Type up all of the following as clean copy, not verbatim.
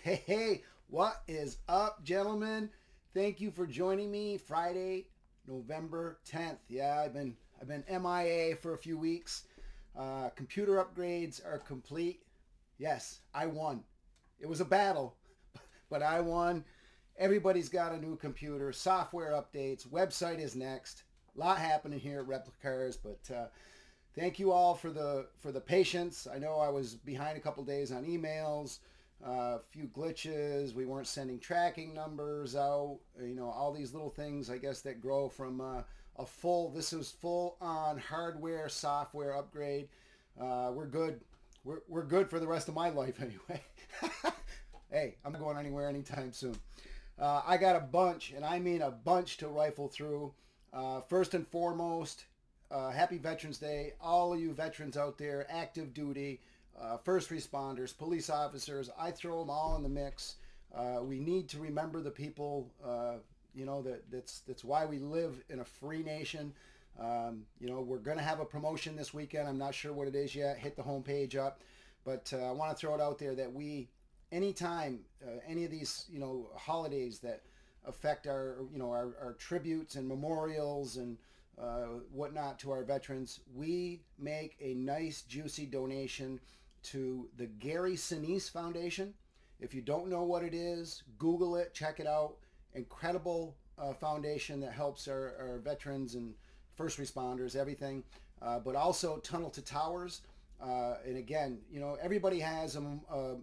Hey, what is up, gentlemen? Thank you for joining me. Friday, November 10th. Yeah, I've been MIA for a few weeks. Computer upgrades are complete. Yes, I won. It was a battle, but I won. Everybody's got a new computer. Software updates. Website is next. A lot happening here at Replicars, but thank you all for the patience. I know I was behind a couple days on emails, a few glitches. We weren't sending tracking numbers out. All these little things, I guess, that grow from a full. This was full on hardware software upgrade. We're good. We're good for the rest of my life anyway. Hey, I'm not going anywhere anytime soon. I got a bunch, and I mean a bunch, to rifle through. First and foremost, happy Veterans Day. All of you veterans out there, active duty, first responders, police officers, I throw them all in the mix. We need to remember the people, that's why we live in a free nation. We're going to have a promotion this weekend. I'm not sure what it is yet. Hit the homepage up. But I want to throw it out there that anytime, any of these, holidays that affect our tributes and memorials and whatnot to our veterans, we make a nice juicy donation to the Gary Sinise Foundation. If you don't know what it is, Google it, check it out. Incredible foundation that helps our veterans and first responders, everything, but also Tunnel to Towers. And again, everybody has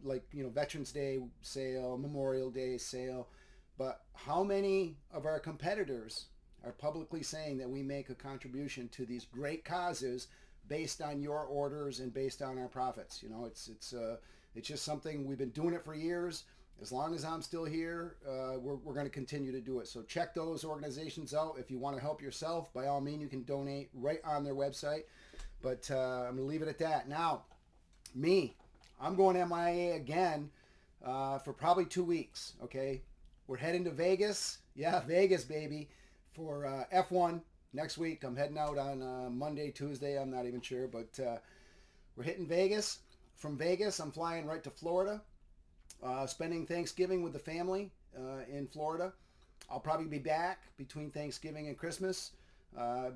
Veterans Day sale, Memorial Day sale, but how many of our competitors are publicly saying that we make a contribution to these great causes based on your orders and based on our profits? It's just something we've been doing it for years. As long as I'm still here, we're going to continue to do it. So check those organizations out. If you want to help yourself, by all means, you can donate right on their website. But I'm going to leave it at that. Now, I'm going MIA again for probably 2 weeks, okay? We're heading to Vegas. Yeah, Vegas, baby, for F1 next week. I'm heading out on Monday, Tuesday. I'm not even sure, but we're hitting Vegas. From Vegas, I'm flying right to Florida, spending Thanksgiving with the family in Florida. I'll probably be back between Thanksgiving and Christmas.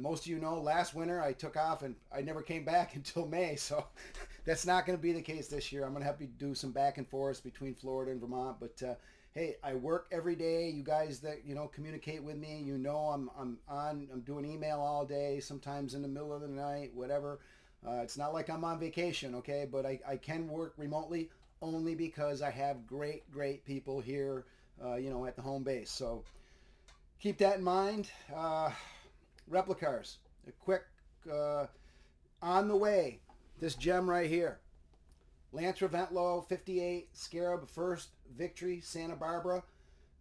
Most of you know, last winter I took off and I never came back until May, so that's not going to be the case this year. I'm going to have to do some back and forth between Florida and Vermont, but hey, I work every day. You guys that communicate with me, I'm doing email all day, sometimes in the middle of the night, whatever. It's not like I'm on vacation, okay? But I can work remotely only because I have great people here, at the home base. So keep that in mind. Replicars, a quick on the way. This gem right here, Lancer Ventlo 58 Scarab First Victory Santa Barbara.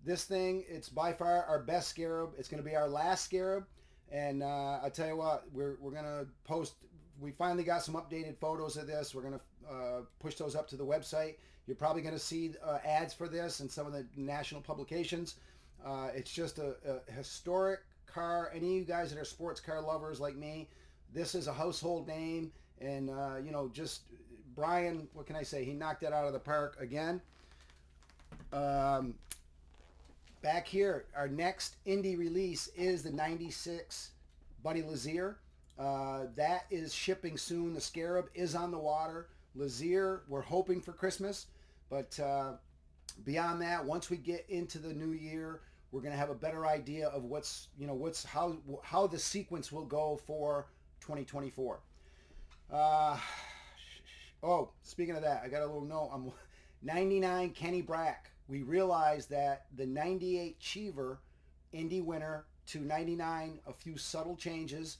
This thing, it's by far our best Scarab. It's going to be our last Scarab, and I'll tell you what, we're going to post. We finally got some updated photos of this. We're going to push those up to the website. You're probably going to see ads for this in some of the national publications. It's just a historic car. Any of you guys that are sports car lovers like me, this is a household name. And just Brian, what can I say? He knocked that out of the park again. Back here, our next Indy release is the 96 Buddy Lazier. That is shipping soon. The Scarab is on the water. Lazier, we're hoping for Christmas, but beyond that, once we get into the new year, we're going to have a better idea of how the sequence will go for 2024. Speaking of that, I got a little note. I'm 99 Kenny Brack. We realized that the 98 Cheever Indy winner to 99, a few subtle changes.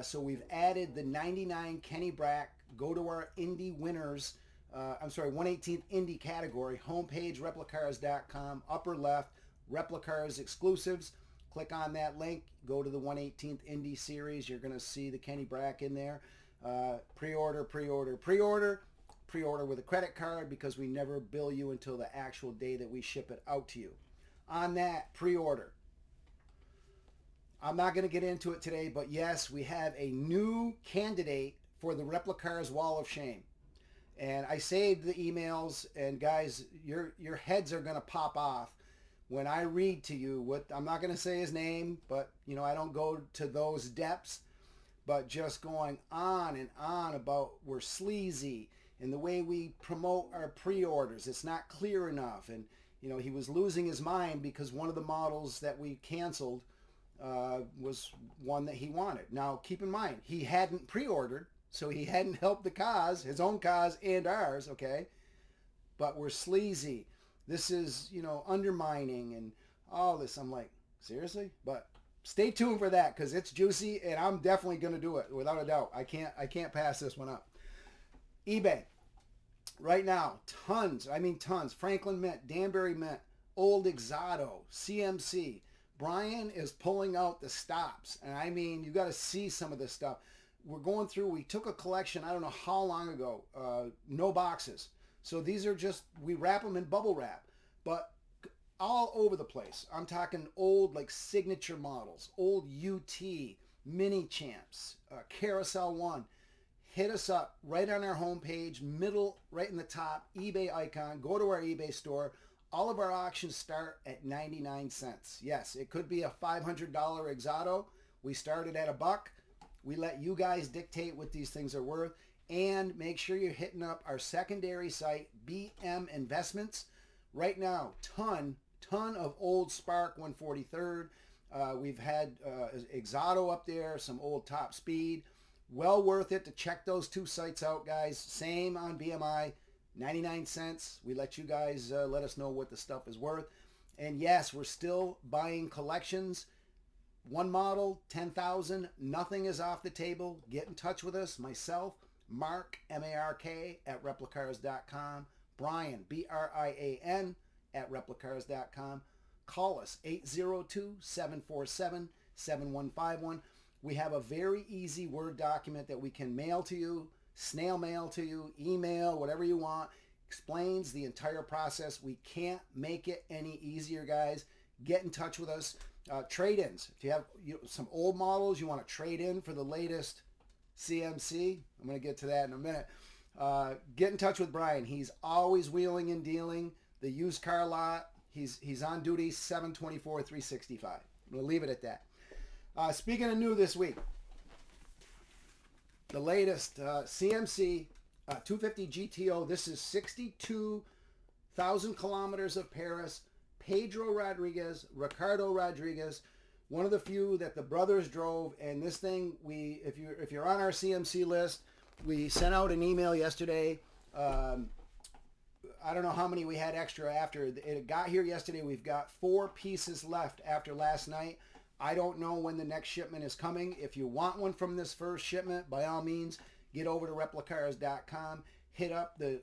So we've added the 99 Kenny Brack. Go to our Indy winners. 118th Indy category. Homepage, replicars.com. Upper left, Replicars exclusives. Click on that link. Go to the 118th Indy series. You're going to see the Kenny Brack in there. Pre-order with a credit card, because we never bill you until the actual day that we ship it out to you. On that pre-order, I'm not going to get into it today, but yes, we have a new candidate for the Replicars Wall of Shame. And I saved the emails, and guys, your heads are going to pop off when I read to you what I'm not going to say his name, but I don't go to those depths, but just going on and on about we're sleazy and the way we promote our pre-orders, it's not clear enough. And he was losing his mind because one of the models that we canceled was one that he wanted. Now keep in mind, he hadn't pre-ordered, so he hadn't helped the cause, his own cause and ours, okay? But we're sleazy. This is, undermining and all this. I'm like, seriously? But stay tuned for that, because it's juicy, and I'm definitely going to do it without a doubt. I can't pass this one up. eBay. Right now, tons. Franklin Mint, Danbury Mint, Old Exoto, CMC. Brian is pulling out the stops. And you got to see some of this stuff. We're going through, we took a collection, I don't know how long ago, no boxes. So these are just, we wrap them in bubble wrap, but all over the place. I'm talking old, like signature models, old UT, mini champs, Carousel 1. Hit us up right on our homepage, middle, right in the top, eBay icon. Go to our eBay store. All of our auctions start at 99 cents. Yes, it could be a $500 Exoto. We started at $1. We let you guys dictate what these things are worth. And make sure you're hitting up our secondary site, BM Investments. Right now, ton of old Spark 143rd. We've had Exoto up there, some old Top Speed. Well worth it to check those two sites out, guys. Same on BMI, 99 cents. We let you guys let us know what the stuff is worth. And yes, we're still buying collections. One model, 10,000. Nothing is off the table. Get in touch with us. Myself, Mark, M-A-R-K, at replicars.com. Brian, B-R-I-A-N, at replicars.com. Call us, 802-747-7151. We have a very easy Word document that we can mail to you, snail mail to you, email, whatever you want. Explains the entire process. We can't make it any easier, guys. Get in touch with us. Trade-ins. If you have some old models you want to trade in for the latest CMC, I'm going to get to that in a minute. Get in touch with Brian. He's always wheeling and dealing. The used car lot. He's on duty 7/24/365. I'm going to leave it at that. Speaking of new this week, the latest CMC 250 GTO. This is 62,000 kilometers of Paris. Pedro Rodriguez, Ricardo Rodriguez, one of the few that the brothers drove. And this thing, if you're on our CMC list, we sent out an email yesterday. I don't know how many we had extra after it got here yesterday. We've got 4 pieces left after last night. I don't know when the next shipment is coming. If you want one from this first shipment, by all means, get over to replicars.com. Hit up the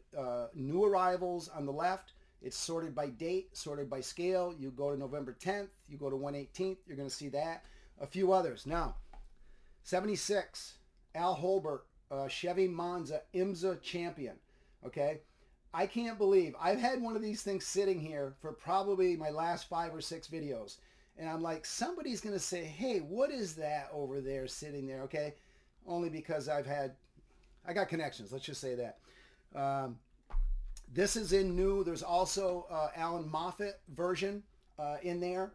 new arrivals on the left. It's sorted by date, sorted by scale. You go to November 10th, you go to 1/18th, you're going to see that. A few others. Now, 76, Al Holbert, Chevy Monza, IMSA champion. Okay? I can't believe, I've had one of these things sitting here for probably my last 5 or 6 videos. And I'm like, somebody's going to say, hey, what is that over there sitting there? Okay? Only because I got connections. Let's just say that. This is in new. There's also Alan Moffat version in there.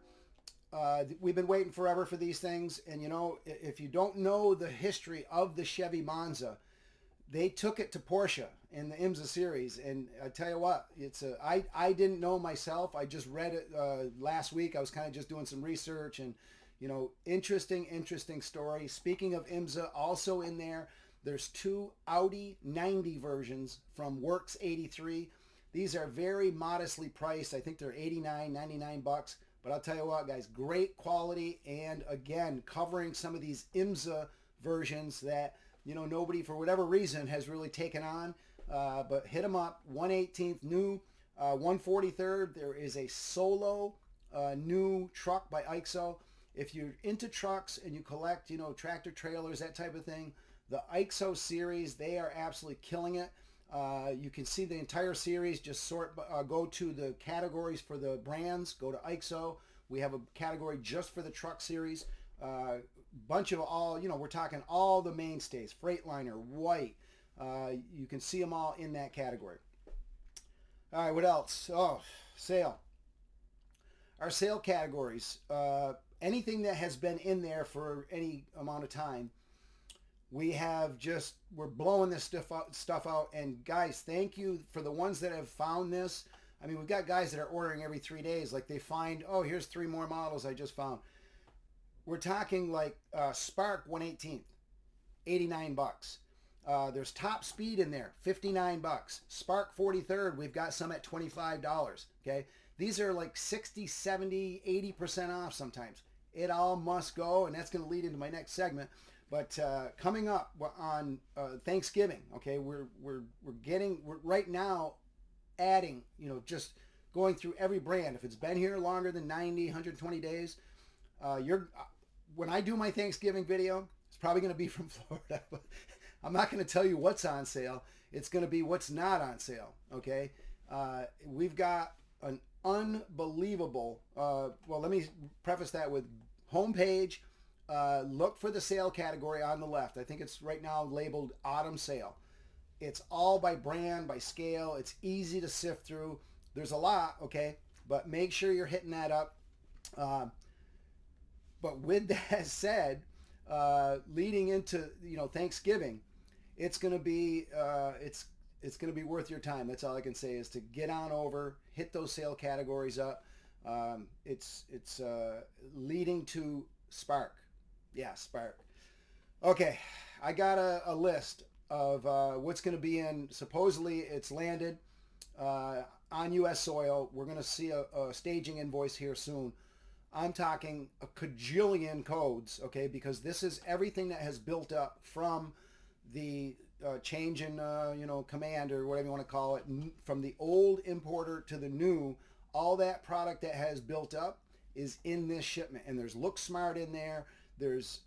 We've been waiting forever for these things. And, if you don't know the history of the Chevy Monza, they took it to Porsche in the IMSA series. And I tell you what, I didn't know myself. I just read it last week. I was kind of just doing some research and, interesting story. Speaking of IMSA, also in there, there's 2 Audi 90 versions from Works 83. These are very modestly priced. I think they're $89, $99. But I'll tell you what, guys, great quality. And again, covering some of these IMSA versions that, nobody, for whatever reason, has really taken on. But hit them up. 1/18th new. 1/43rd, there is a solo new truck by IXO. If you're into trucks and you collect, tractor trailers, that type of thing, the IXO series, they are absolutely killing it. You can see the entire series. Just go to the categories for the brands. Go to IXO. We have a category just for the truck series. Bunch of all, we're talking all the mainstays. Freightliner, White, You can see them all in that category. All right, what else? Oh, sale. Our sale categories, anything that has been in there for any amount of time, we're blowing this stuff out. And guys, thank you for the ones that have found this. I mean, we've got guys that are ordering every 3 days. Like they find, oh, here's 3 more models I just found. We're talking like Spark 118th, $89. There's Top Speed in there, $59. Spark 43rd, we've got some at $25. Okay, these are like 60, 70, 80% off sometimes. It all must go, and that's going to lead into my next segment. But coming up on Thanksgiving, okay, we're right now adding, just going through every brand. If it's been here longer than 90, 120 days, when I do my Thanksgiving video, it's probably going to be from Florida. But I'm not going to tell you what's on sale. It's going to be what's not on sale, okay? We've got an unbelievable, well, let me preface that with homepage. Look for the sale category on the left. I think it's right now labeled autumn sale. It's all by brand, by scale. It's easy to sift through. There's a lot, okay? But make sure you're hitting that up. But with that said, leading into Thanksgiving, it's gonna be it's gonna be worth your time. That's all I can say is to get on over, hit those sale categories up. It's leading to Spark. Yeah, Spark. Okay, I got a list of what's going to be in. Supposedly, it's landed on U.S. soil. We're going to see a staging invoice here soon. I'm talking a cajillion codes, okay, because this is everything that has built up from the change in, command or whatever you want to call it, from the old importer to the new. All that product that has built up is in this shipment, and there's Look Smart in there. There's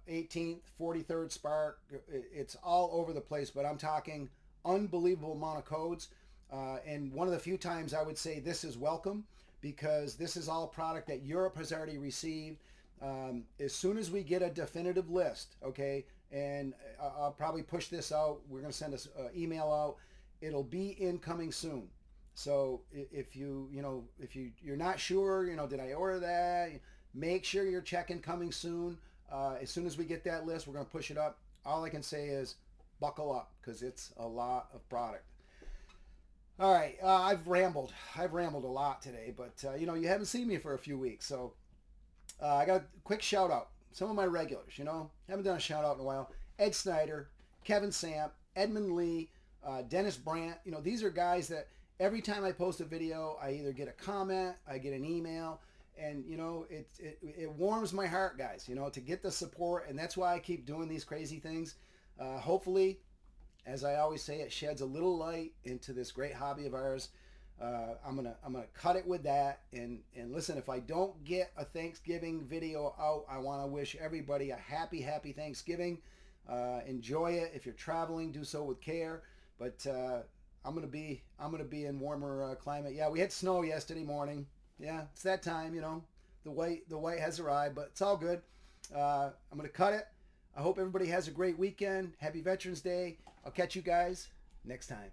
18th, 43rd Spark. It's all over the place, but I'm talking unbelievable amount of codes. And one of the few times I would say this is welcome, because this is all product that Europe has already received. As soon as we get a definitive list, okay, and I'll probably push this out. We're going to send an email out. It'll be incoming soon. So if you're not sure, did I order that? Make sure you're checking coming soon. As soon as we get that list, we're going to push it up. All I can say is buckle up, because it's a lot of product. All right, I've rambled a lot today, but you haven't seen me for a few weeks, so I got a quick shout out. Some of my regulars, haven't done a shout out in a while. Ed Snyder, Kevin Samp, Edmund Lee, Dennis Brandt. These are guys that every time I post a video, I either get a comment, I get an email, and it warms my heart, guys, to get the support, and that's why I keep doing these crazy things. Hopefully, as I always say, it sheds a little light into this great hobby of ours. I'm gonna cut it with that, and listen, if I don't get a Thanksgiving video out, I want to wish everybody a happy Thanksgiving. Enjoy it. If you're traveling, do so with care. But I'm gonna be in warmer climate. Yeah, we had snow yesterday morning. Yeah, it's that time. The white has arrived, but it's all good. I'm gonna cut it. I hope everybody has a great weekend. Happy Veterans Day. I'll catch you guys next time.